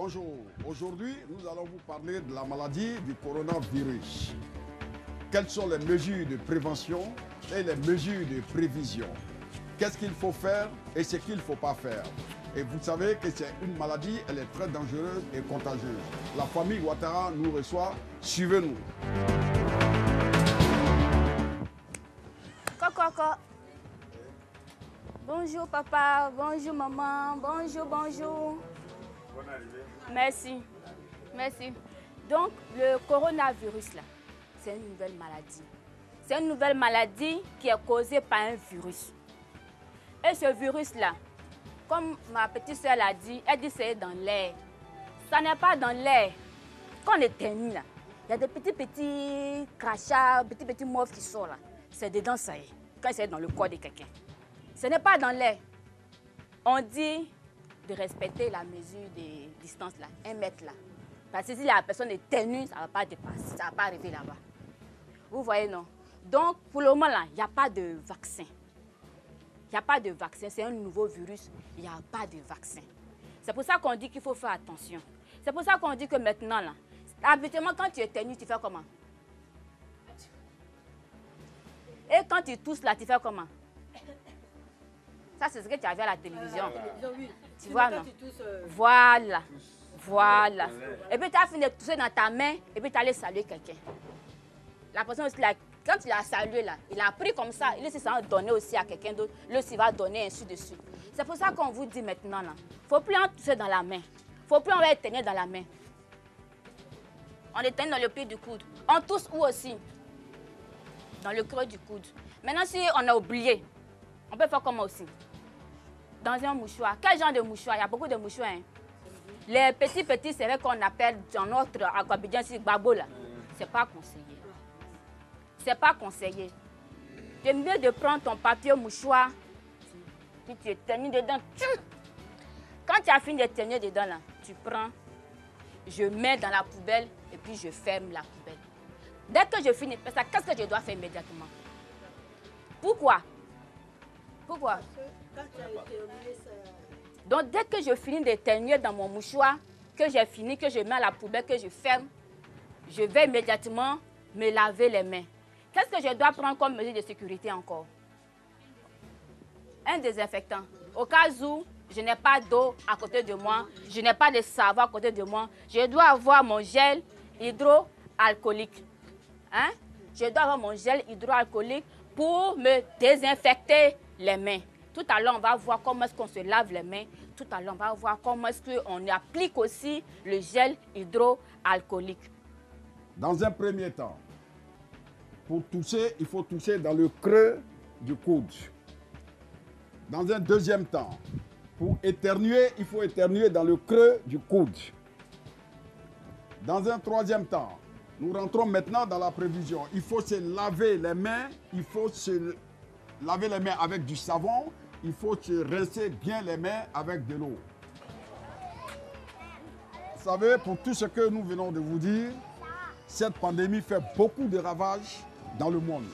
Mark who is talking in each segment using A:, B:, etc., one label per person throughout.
A: Bonjour, aujourd'hui nous allons vous parler de la maladie du coronavirus. Quelles sont les mesures de prévention et les mesures de prévision? Qu'est-ce qu'il faut faire et ce qu'il ne faut pas faire? Et vous savez que c'est une maladie, elle est très dangereuse et contagieuse. La famille Ouattara nous reçoit, suivez-nous.
B: Coco. Bonjour papa, bonjour maman, bonjour.
A: Bonne arrivée.
B: Merci. Donc le coronavirus là, c'est une nouvelle maladie. C'est une nouvelle maladie qui est causée par un virus. Et ce virus là, comme ma petite soeur l'a dit, elle dit c'est dans l'air. Ça n'est pas dans l'air. Quand on éternue là, il y a des petits crachats, petits mauves qui sortent là. C'est dedans ça y est, quand c'est dans le corps de quelqu'un. Ce n'est pas dans l'air. On dit de respecter la mesure de distance là, 1 mètre là. Parce que si la personne éternue, ça ne va pas dépasser, ça ne va pas arriver là-bas. Vous voyez, non? Donc, pour le moment là, il n'y a pas de vaccin. Il n'y a pas de vaccin, c'est un nouveau virus, il n'y a pas de vaccin. C'est pour ça qu'on dit qu'il faut faire attention. C'est pour ça qu'on dit que maintenant là, habituellement quand tu éternues, tu fais comment? Et quand tu tousses là, tu fais comment? Ça, c'est ce que tu as vu à la télévision.
C: Oui.
B: Tu vois, non? Voilà. Et puis, tu as fini de tousser dans ta main, et puis tu allais saluer quelqu'un. La personne aussi, là, quand tu l'as salué, là, il a pris comme ça, il aussi va donner aussi à quelqu'un d'autre, lui aussi va donner ainsi de suite. C'est pour ça qu'on vous dit maintenant, là, il ne faut plus en tousser dans la main. Il ne faut plus en éteigner dans la main. On éteigne dans le pied du coude. On tousse où aussi? Dans le creux du coude. Maintenant, si on a oublié, on peut faire comment aussi? Dans un mouchoir. Quel genre de mouchoir? Il y a beaucoup de mouchoirs. Hein? Les petits, c'est vrai qu'on appelle dans notre Akabidjan ici, babo là. C'est pas conseillé. C'est pas conseillé. C'est mieux de prendre ton papier mouchoir, puis tu éternues dedans. Quand tu as fini d'éternuer dedans là, tu prends, je mets dans la poubelle et puis je ferme la poubelle. Dès que je finis, qu'est-ce que je dois faire immédiatement? Pourquoi? Donc, dès que je finis d'éternuer dans mon mouchoir, que j'ai fini, que je mets à la poubelle, que je ferme, je vais immédiatement me laver les mains. Qu'est-ce que je dois prendre comme mesure de sécurité encore? Un désinfectant. Au cas où je n'ai pas d'eau à côté de moi, je n'ai pas de savon à côté de moi, je dois avoir mon gel hydroalcoolique. Hein? Je dois avoir mon gel hydroalcoolique pour me désinfecter les mains. Tout à l'heure, on va voir comment est-ce qu'on se lave les mains. Tout à l'heure, on va voir comment est-ce qu'on applique aussi le gel hydroalcoolique.
A: Dans un premier temps, pour tousser, il faut tousser dans le creux du coude. Dans un deuxième temps, pour éternuer, il faut éternuer dans le creux du coude. Dans un troisième temps, nous rentrons maintenant dans la prévision. Il faut se laver les mains, avec du savon, il faut se rincer bien les mains avec de l'eau. Vous savez, pour tout ce que nous venons de vous dire, cette pandémie fait beaucoup de ravages dans le monde.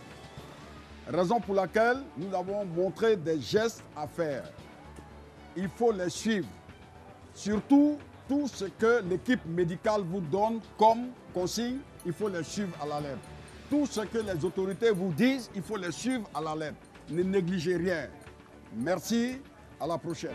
A: Raison pour laquelle nous avons montré des gestes à faire. Il faut les suivre. Surtout, tout ce que l'équipe médicale vous donne comme consigne, il faut les suivre à la lettre. Tout ce que les autorités vous disent, il faut les suivre à la lettre. Ne négligez rien. Merci, à la prochaine.